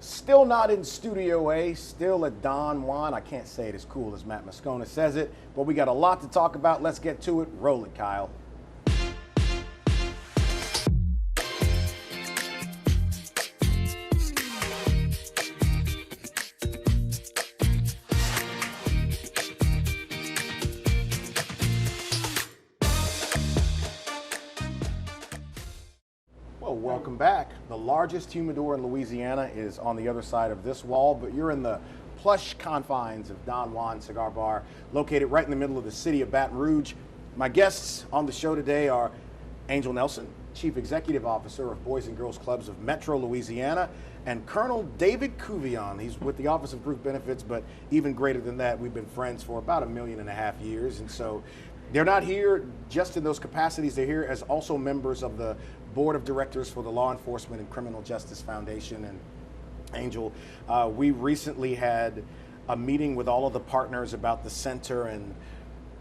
Still not in Studio A, still at Don Juan. I can't say it as cool as Matt Moscona says it, but we got a lot to talk about. Let's get to it. Roll it, Kyle. Welcome back. The largest humidor in Louisiana is on the other side of this wall, but you're in the plush confines of Don Juan Cigar Bar, located right in the middle of the city of Baton Rouge. My guests on the show today are Angel Nelson, Chief Executive Officer of Boys and Girls Clubs of Metro Louisiana, and Colonel David Couvillon. He's with the Office of Group Benefits, but even greater than that, we've been friends for about 1.5 million years, and so they're not here just in those capacities. They're here as also members of the Board of Directors for the Law Enforcement and Criminal Justice Foundation. And Angel, we recently had a meeting with all of the partners about the center, and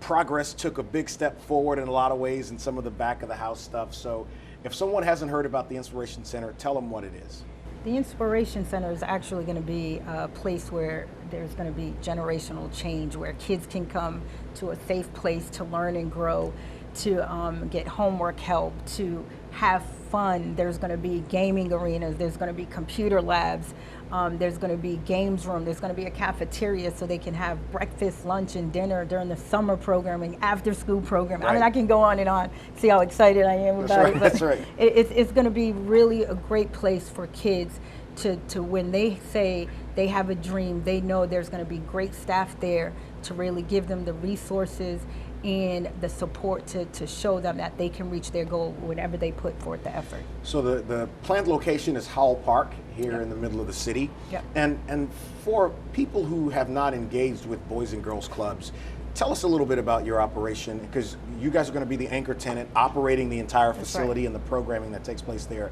progress took a big step forward in a lot of ways in some of the back of the house stuff. So if someone hasn't heard about the Inspiration Center, tell them what it is. The Inspiration Center is actually going to be a place where there's going to be generational change, where kids can come to a safe place to learn and grow, to get homework help, to have fun. There's going to be gaming arenas, there's going to be computer labs, there's going to be games room, there's going to be a cafeteria so they can have breakfast, lunch, and dinner during the summer programming, after school program. Right. I mean, I can go on and on, see how excited I am about it. But that's right. It's going to be really a great place for kids to when they say they have a dream, they know there's going to be great staff there to really give them the resources and the support to show them that they can reach their goal whenever they put forth the effort. So the planned location is Howell Park here in the middle of the city. Yep. And for people who have not engaged with Boys and Girls Clubs, tell us a little bit about your operation, because you guys are going to be the anchor tenant operating the entire facility and the programming that takes place there.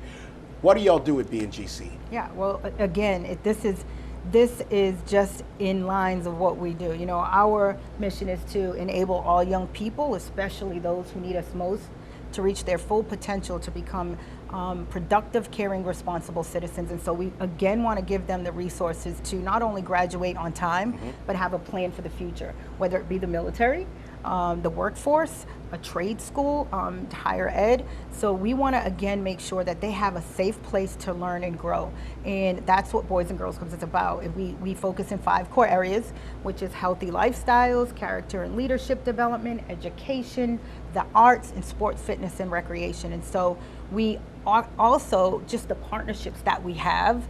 What do y'all do at BNGC? Yeah, well, again, this is just in lines of what we do. You know, our mission is to enable all young people, especially those who need us most, to reach their full potential to become productive, caring, responsible citizens. And so we, again, want to give them the resources to not only graduate on time, but have a plan for the future, whether it be the military, the workforce, a trade school, higher ed. So we want to, again, make sure that they have a safe place to learn and grow. And that's what Boys and Girls Clubs is about. We focus in 5 core areas, which is healthy lifestyles, character and leadership development, education, the arts, and sports, fitness, and recreation. And so we are also, just the partnerships that we have.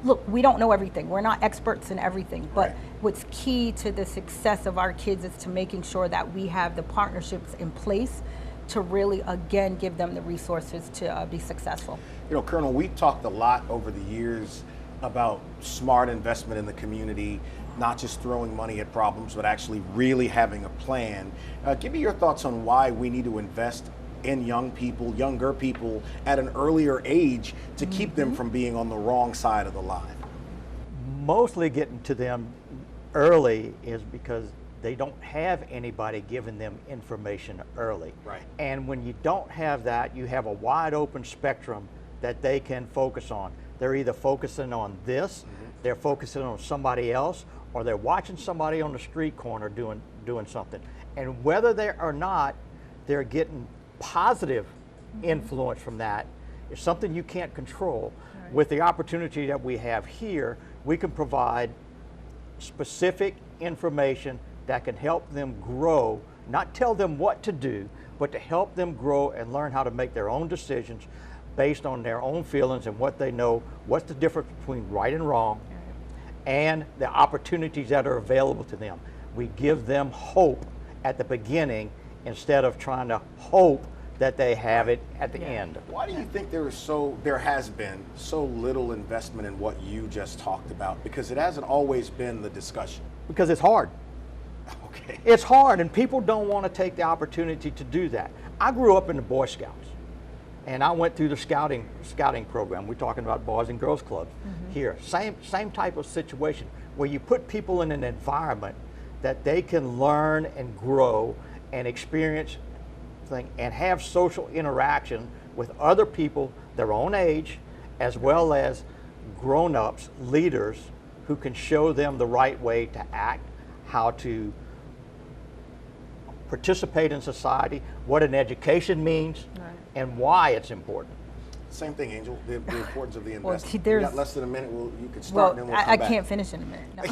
Look, we don't know everything. We're not experts in everything, but what's key to the success of our kids is to making sure that we have the partnerships in place to really, again, give them the resources to be successful. You know, Colonel, we've talked a lot over the years about smart investment in the community, not just throwing money at problems, but actually really having a plan. Give me your thoughts on why we need to invest in young people, younger people at an earlier age to keep them from being on the wrong side of the line. Mostly getting to them early is because they don't have anybody giving them information early. Right. And when you don't have that, you have a wide open spectrum that they can focus on. They're either focusing on this, they're focusing on somebody else, or they're watching somebody on the street corner doing something. And whether they or not they're getting positive influence from that is something you can't control. Right. With the opportunity that we have here, we can provide specific information that can help them grow, not tell them what to do, but to help them grow and learn how to make their own decisions based on their own feelings and what they know, what's the difference between right and wrong, and the opportunities that are available to them. We give them hope at the beginning instead of trying to hope that they have it at the end. Why do you think there has been so little investment in what you just talked about? Because it hasn't always been the discussion. Because it's hard. Okay. It's hard, and people don't want to take the opportunity to do that. I grew up in the Boy Scouts, and I went through the scouting program. We're talking about Boys and Girls Clubs here. Same type of situation where you put people in an environment that they can learn and grow and experience and have social interaction with other people their own age, as well as grown-ups, leaders, who can show them the right way to act, how to participate in society, what an education means, and why it's important. Same thing, Angel. The importance of the Well, investment. there's- We got less than a minute. You can start, Well, and then we'll come I back. can't finish in a minute. No.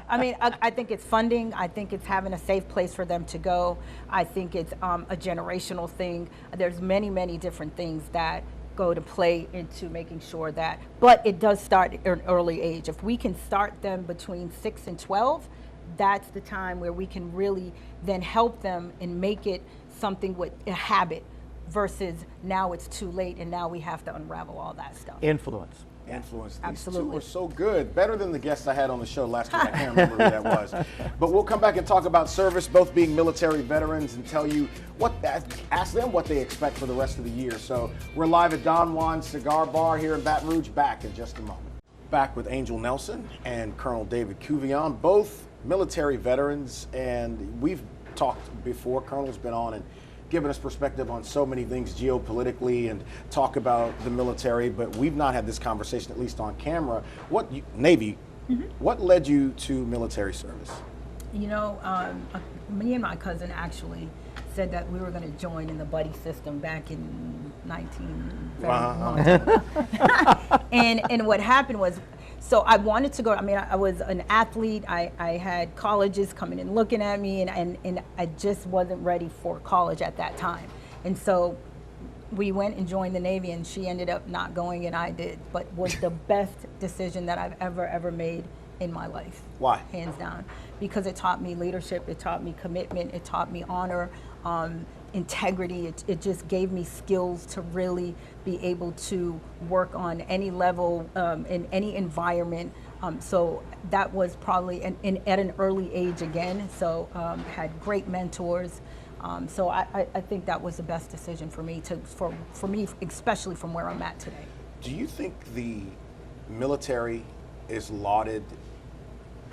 I mean, I think it's funding. I think it's having a safe place for them to go. I think it's a generational thing. There's many, many different things that go to play into making sure that, but it does start at an early age. If we can start them between 6 and 12, that's the time where we can really then help them and make it something with a habit, versus now it's too late and now we have to unravel all that stuff. Influence. Influence. These Absolutely. two were so good. Better than the guests I had on the show last week. I can't remember who that was. But we'll come back and talk about service, both being military veterans, and tell you ask them what they expect for the rest of the year. So we're live at Don Juan Cigar Bar here in Baton Rouge. Back in just a moment. Back with Angel Nelson and Colonel David Cuvion, both military veterans, and we've talked before. Colonel's been on and given us perspective on so many things geopolitically and talk about the military, but we've not had this conversation, at least on camera. Navy, what led you to military service? You know, me and my cousin actually said that we were going to join in the buddy system back in 1971. And what happened was, so I wanted to go. I mean, I was an athlete. I had colleges coming and looking at me, and I just wasn't ready for college at that time. And so we went and joined the Navy, and she ended up not going, and I did. But was the best decision that I've ever made in my life. Why? Hands down. Because it taught me leadership, it taught me commitment, it taught me honor, integrity. It just gave me skills to really be able to work on any level, in any environment. So that was probably at an early age again. So had great mentors. So I think that was the best decision for me, for me, especially from where I'm at today. Do you think the military is lauded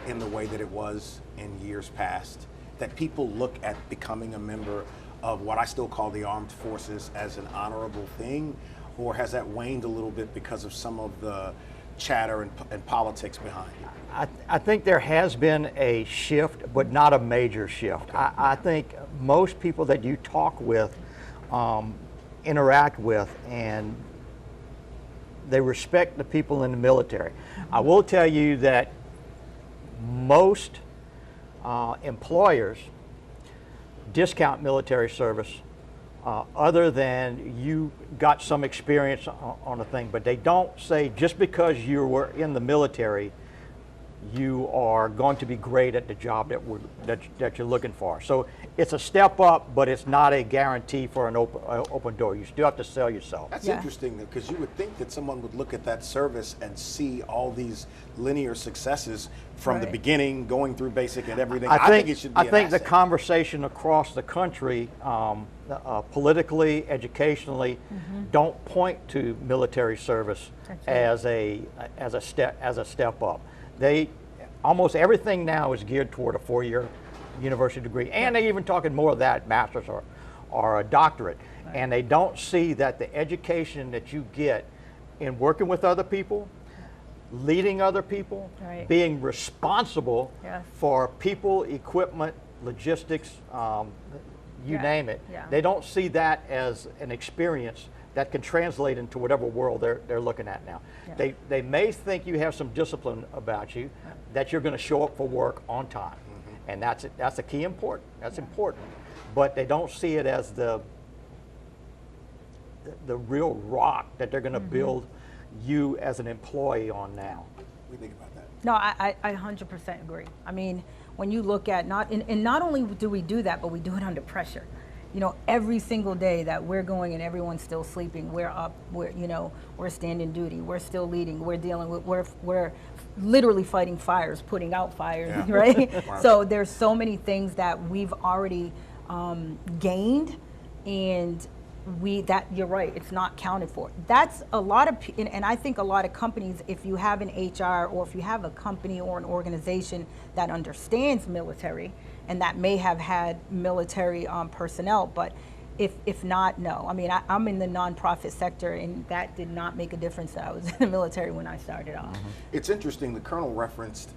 in the way that it was in years past? That people look at becoming a member of what I still call the armed forces as an honorable thing? Or has that waned a little bit because of some of the chatter and politics behind it? I think there has been a shift, but not a major shift. I think most people that you talk with, interact with, and they respect the people in the military. I will tell you that most employers discount military service other than you got some experience on a thing, but they don't say just because you were in the military you are going to be great at the job that you're looking for. So it's a step up, but it's not a guarantee for an open door. You still have to sell yourself. That's Yeah. interesting, because you would think that someone would look at that service and see all these linear successes from the Right. beginning, going through basic and everything. I think it should be I an think the asset. conversation across the country, politically, educationally, don't point to military service That's right. as a step up. Almost everything now is geared toward a 4-year university degree, and they're even talking more of that, master's or a doctorate. Right. And they don't see that the education that you get in working with other people, leading other people, Right. being responsible Yes. for people, equipment, logistics, you Yeah. name it. Yeah. They don't see that as an experience that can translate into whatever world they're looking at now. Yeah. They may think you have some discipline about you, that you're going to show up for work on time, and that's a key important. That's important, but they don't see it as the real rock that they're going to build you as an employee on now. What do you think about that? No, I 100% agree. I mean, when you look at not only do we do that, but we do it under pressure. You know, every single day that we're going and everyone's still sleeping, we're up, we're standing duty, we're still leading, we're dealing with, we're literally fighting fires, putting out fires, Yeah. right? Wow. So there's so many things that we've already gained, and you're right, it's not counted for. That's a lot of, and I think a lot of companies, if you have an HR or if you have a company or an organization that understands military and that may have had military personnel, but If not, no. I mean, I'm in the nonprofit sector, and that did not make a difference that I was in the military when I started off. It's interesting, the Colonel referenced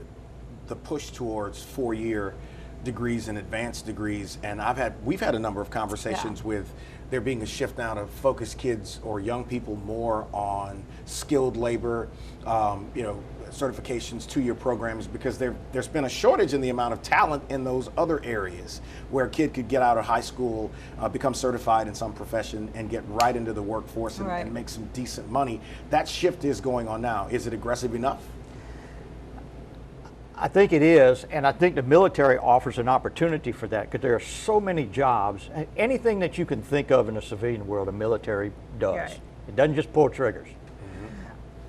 the push towards 4-year degrees and advanced degrees, and we've had a number of conversations with there being a shift now to focus kids or young people more on skilled labor, certifications, 2-year programs, because there's been a shortage in the amount of talent in those other areas where a kid could get out of high school, become certified in some profession, and get right into the workforce and make some decent money. That shift is going on now. Is it aggressive enough? I think it is, and I think the military offers an opportunity for that because there are so many jobs. Anything that you can think of in the civilian world, the military does. Right. It doesn't just pull triggers.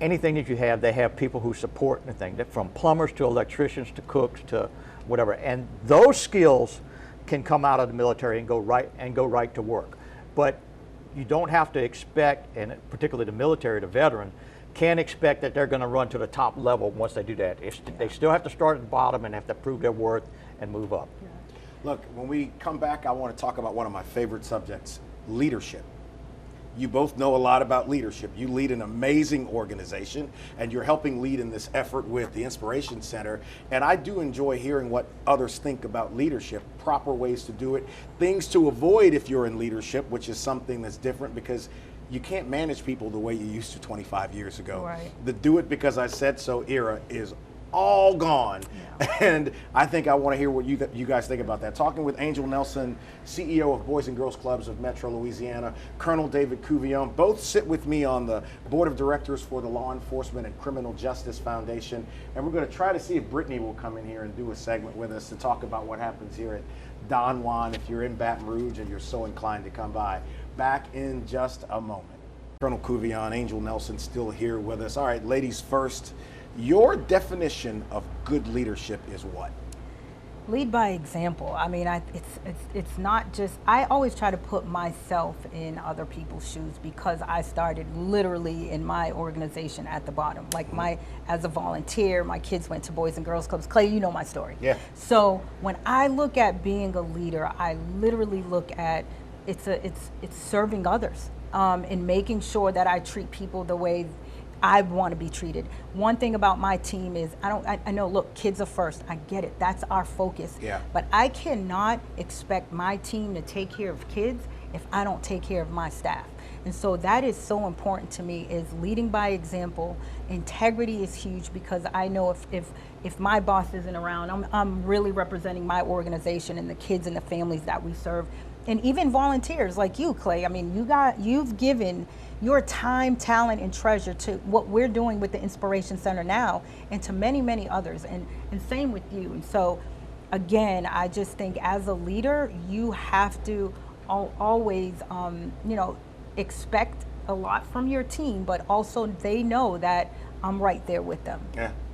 Anything that you have, they have people who support anything, from plumbers to electricians to cooks to whatever. And those skills can come out of the military and go right to work. But you don't have to expect, and particularly the military, the veteran, can't expect that they're going to run to the top level once they do that. They still have to start at the bottom and have to prove their worth and move up. Look, when we come back, I want to talk about one of my favorite subjects, leadership. You both know a lot about leadership. You lead an amazing organization, and you're helping lead in this effort with the Inspiration Center. And I do enjoy hearing what others think about leadership, proper ways to do it, things to avoid if you're in leadership, which is something that's different because you can't manage people the way you used to 25 years ago. Right. The do it because I said so era is all gone. And I think I want to hear what you guys think about that. Talking with Angel Nelson, CEO of Boys and Girls Clubs of Metro Louisiana, Colonel David Couvillon, both sit with me on the board of directors for the Law Enforcement and Criminal Justice Foundation. And we're going to try to see if Brittany will come in here and do a segment with us to talk about what happens here at Don Juan if you're in Baton Rouge and you're so inclined to come by. Back in just a moment. Colonel Couvillon, Angel Nelson still here with us. All right, ladies first. Your definition of good leadership is what? Lead by example. I mean, it's not just, I always try to put myself in other people's shoes because I started literally in my organization at the bottom. Like as a volunteer, my kids went to Boys and Girls Clubs. Clay, you know my story. Yeah. So when I look at being a leader, I literally look at it's serving others and making sure that I treat people the way I want to be treated. One thing about my team is I know, look, kids are first. I get it. That's our focus. Yeah. But I cannot expect my team to take care of kids if I don't take care of my staff. And so that is so important to me, is leading by example. Integrity is huge because I know if my boss isn't around, I'm really representing my organization and the kids and the families that we serve. And even volunteers like you, Clay. I mean, you've given your time, talent, and treasure to what we're doing with the Inspiration Center now, and to many, many others, and same with you. And so, again, I just think as a leader, you have to always, expect a lot from your team, but also they know that I'm right there with them.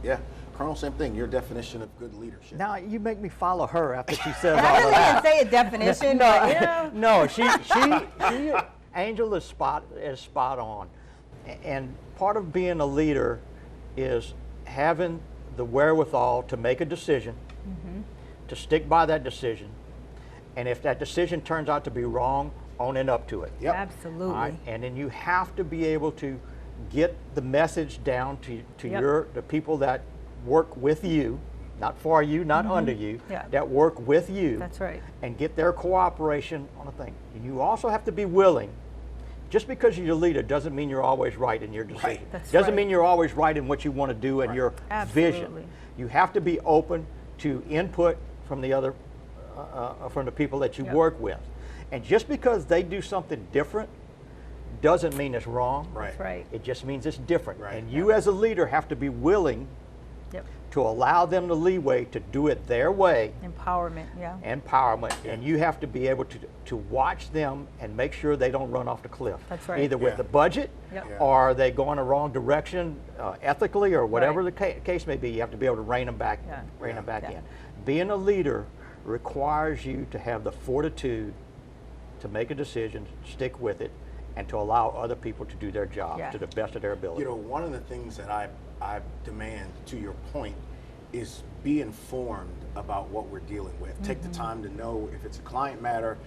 Yeah. Colonel, same thing. Your definition of good leadership. Now you make me follow her after she says all I of really that. didn't say a definition, but you know. No, she Angel is spot on, and part of being a leader is having the wherewithal to make a decision, to stick by that decision, and if that decision turns out to be wrong, owning up to it. Yep. Absolutely. All right? And then you have to be able to get the message down to the people that work with you, not for you, not under you, that work with you. That's right. And get their cooperation on a thing. And you also have to be willing. Just because you're a leader doesn't mean you're always right in your decision. Right. That's doesn't right. mean you're always right in what you want to do and your Absolutely. vision. You have to be open to input from the other, from the people that you work with. And just because they do something different doesn't mean it's wrong. Right. That's right. It just means it's different. Right. And you as a leader have to be willing to allow them the leeway to do it their way. Empowerment, Empowerment. And you have to be able to watch them and make sure they don't run off the cliff. That's right. Either with the budget or are they going the wrong direction ethically or whatever the case may be. You have to be able to rein them back, in. Being a leader requires you to have the fortitude to make a decision, stick with it, and to allow other people to do their job to the best of their ability. You know, one of the things that I demand, to your point, is be informed about what we're dealing with. Take the time to know if it's a client matter,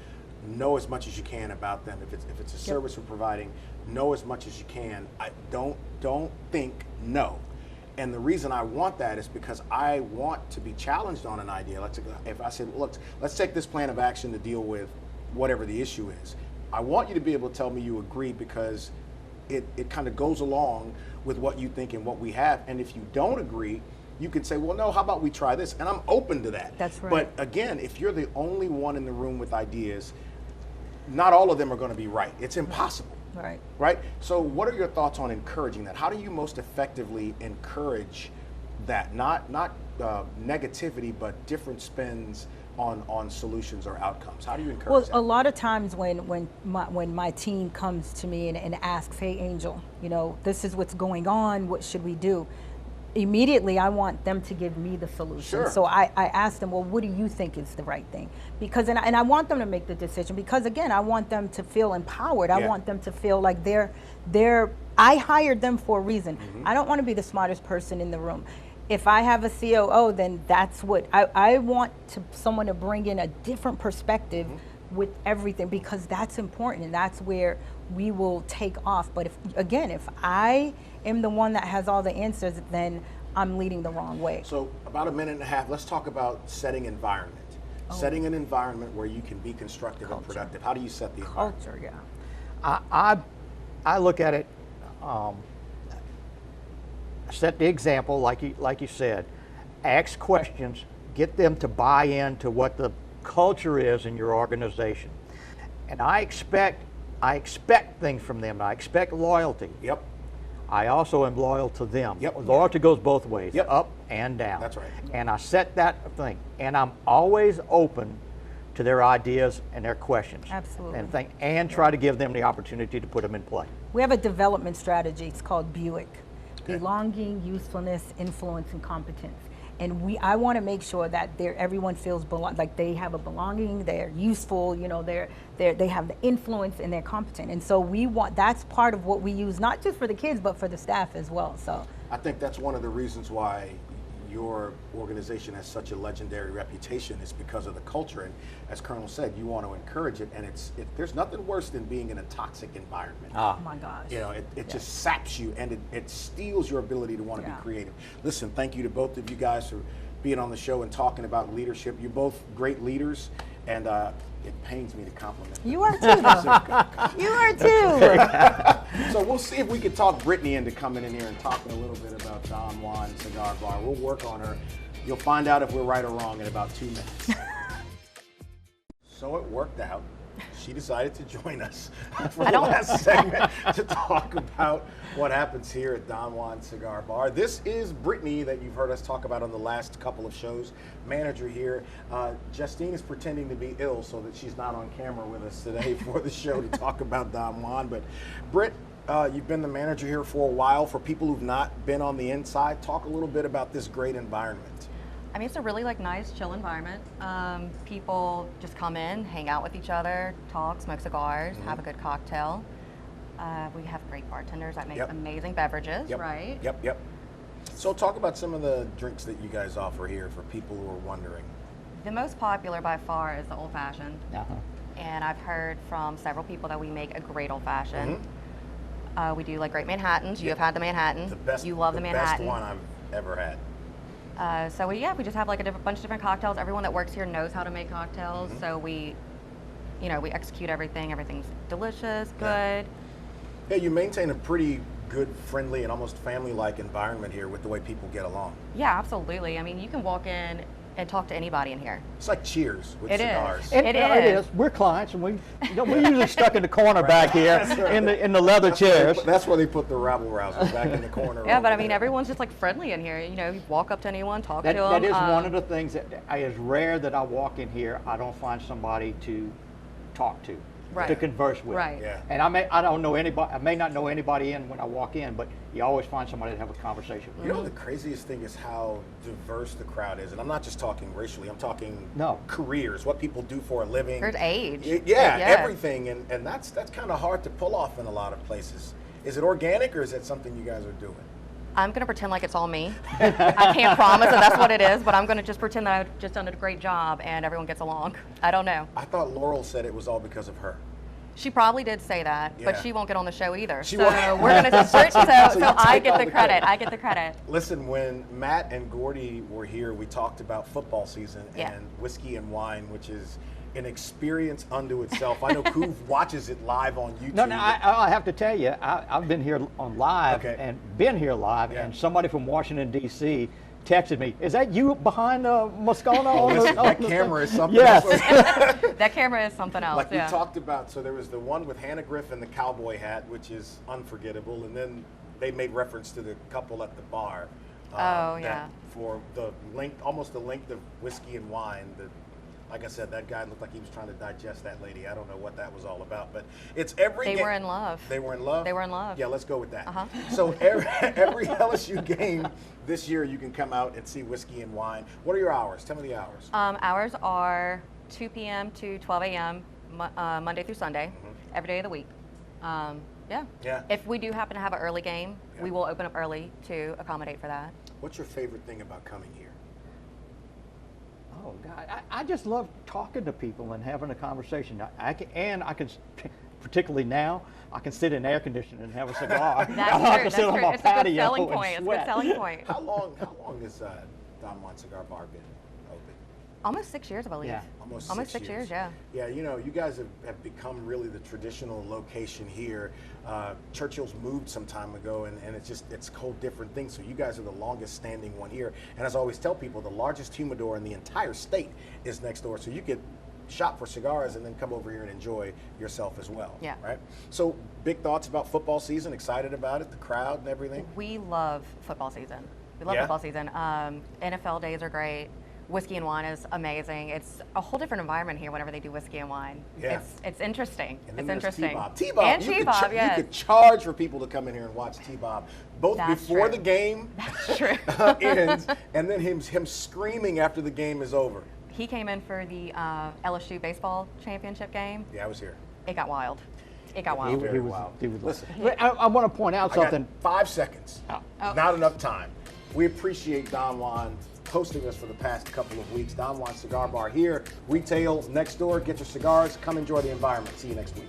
know as much as you can about them. If it's a service we're providing, know as much as you can. I don't think no. And the reason I want that is because I want to be challenged on an idea. If I said, look, let's take this plan of action to deal with whatever the issue is. I want you to be able to tell me you agree, because it kind of goes along with what you think and what we have. And if you don't agree, you can say, well, no, how about we try this? And I'm open to that. That's right. But again, if you're the only one in the room with ideas, not all of them are going to be right. It's impossible. Right. Right? So what are your thoughts on encouraging that? How do you most effectively encourage that? Not negativity, but different spins on solutions or outcomes. How do you encourage that? Well, a lot of times when my team comes to me and asks, hey, Angel, this is what's going on, what should we do? Immediately, I want them to give me the solution. Sure. So I ask them, well, what do you think is the right thing? Because, and I want them to make the decision, because again, I want them to feel empowered. I want them to feel like I hired them for a reason. I don't want to be the smartest person in the room. If I have a COO, then that's what I want someone to bring in a different perspective with everything, because that's important, and that's where we will take off. But if I am the one that has all the answers, then I'm leading the wrong way. So about a minute and a half, let's talk about setting environment. Setting an environment where you can be constructive and productive. How do you set the environment? Culture, yeah. I look at it, set the example, like you said, ask questions, get them to buy into what the culture is in your organization. And I expect things from them. I expect loyalty. Yep. I also am loyal to them. Yep. Loyalty goes both ways, Yep. up and down. That's right. And I set that thing, and I'm always open to their ideas and their questions. Absolutely. And try to give them the opportunity to put them in play. We have a development strategy. It's called Buick. Okay. Belonging, usefulness, influence, and competence. And I want to make sure that everyone feels like they have a belonging, they're useful, they have the influence, and they're competent. And so that's part of what we use, not just for the kids, but for the staff as well. So I think that's one of the reasons why your organization has such a legendary reputation, is because of the culture. And as Colonel said, you want to encourage it, and there's nothing worse than being in a toxic environment. oh my gosh. It just saps you, and it steals your ability to want to be creative. Listen, thank you to both of you guys for being on the show and talking about leadership. You're both great leaders, and it pains me to compliment them. You are too, though. You are too. So we'll see if we can talk Brittany into coming in here and talking a little bit about Don Juan Cigar Bar. We'll work on her. You'll find out if we're right or wrong in about 2 minutes. So it worked out. She decided to join us for the last segment to talk about what happens here at Don Juan Cigar Bar. This is Brittany that you've heard us talk about on the last couple of shows, manager here. Justine is pretending to be ill so that she's not on camera with us today for the show to talk about Don Juan. But Britt, you've been the manager here for a while. For people who've not been on the inside, talk a little bit about this great environment. I mean, it's a really nice, chill environment. People just come in, hang out with each other, talk, smoke cigars, have a good cocktail. We have great bartenders that make amazing beverages, right? Yep. So talk about some of the drinks that you guys offer here for people who are wondering. The most popular by far is the old fashioned. Uh-huh. And I've heard from several people that we make a great old fashioned. We do great Manhattans. You have had the Manhattan. The best, you love the Manhattan. best one I've ever had. So we just have a bunch of different cocktails. Everyone that works here knows how to make cocktails. So we execute everything. Everything's delicious, good. Yeah, you maintain a pretty good, friendly, and almost family-like environment here with the way people get along. Yeah, absolutely. I mean, you can walk in and talk to anybody in here. It's like Cheers with It is. cigars. It is. We're clients, and we're usually stuck in the corner back here in the leather chairs. That's where they put the rabble rousers, back in the corner. Yeah, but I mean, everyone's just friendly in here. You walk up to anyone, talk to them. That is one of the things that is rare that I walk in here. I don't find somebody to talk to. Right. To converse with. Right. Yeah. And I may not know anybody in when I walk in, but you always find somebody to have a conversation with. You know, the craziest thing is how diverse the crowd is. And I'm not just talking racially, I'm talking careers, what people do for a living. There's age. Yeah, everything. And that's kind of hard to pull off in a lot of places. Is it organic, or is that something you guys are doing? I'm going to pretend like it's all me. I can't promise that that's what it is, but I'm going to just pretend that I've just done a great job and everyone gets along. I don't know. I thought Laurel said it was all because of her. She probably did say that, Yeah. but she won't get on the show either. She So won't. we're going to so you I take get all the the credit. credit. I get the credit. Listen, when Matt and Gordy were here, we talked about football season Yeah. and Whiskey and Wine, which is an experience unto itself. I know Kuv watches it live on YouTube. No, I have to tell you, I've been here on live Okay. and been here live, Yeah. and somebody from Washington, D.C. texted me, is that you behind Moscona? Oh, on listen, the, that camera is something Yes. else. That camera is something else. Like we yeah. talked about, so there was the one with Hannah Griffin, the cowboy hat, which is unforgettable, and then they made reference to the couple at the bar. Oh, that yeah. For the length, almost the length of Whiskey and Wine. Like I said, that guy looked like he was trying to digest that lady. I don't know what that was all about, but it's every. They game. were in love. They were in love. They were in love. Yeah, let's go with that. Uh-huh. So every LSU game this year, you can come out and see Whiskey and Wine. What are your hours? Tell me the hours. Hours are 2 p.m. to 12 a.m. Monday through Sunday, every day of the week. Yeah. Yeah. If we do happen to have an early game, Yeah. we will open up early to accommodate for that. What's your favorite thing about coming here? Oh God, I just love talking to people and having a conversation. I can, particularly now, I can sit in air conditioning and have a cigar. That's I true. can That's sit on true. my It's a good patio selling and point. It's a good sweat. selling point. How long has Don Juan Cigar Bar been open? Almost 6 years, I believe. Yeah. Almost 6 years, yeah. Yeah, you know, you guys have become really the traditional location here. Churchill's moved some time ago, and it's a whole different thing. So you guys are the longest standing one here. And as I always tell people, the largest humidor in the entire state is next door. So you could shop for cigars and then come over here and enjoy yourself as well. Yeah. Right? So big thoughts about football season, excited about it, the crowd and everything? We love football season. We love Yeah? football season. NFL days are great. Whiskey and Wine is amazing. It's a whole different environment here whenever they do Whiskey and Wine. Yeah. It's interesting. And then It's there's interesting. T-Bob. T-Bob, And you T-Bob, could yes. You could charge for people to come in here and watch T-Bob, both That's before true. the game That's true. ends, and then him screaming after the game is over. He came in for the LSU baseball championship game. Yeah, I was here. It got wild. It got He, wild. Very he was, wild. he was Listen. But I want to point out I got something. 5 seconds. Oh. Not enough time. We appreciate Don Juan hosting us for the past couple of weeks. Don Juan Cigar Bar here, retail next door. Get your cigars. Come enjoy the environment. See you next week.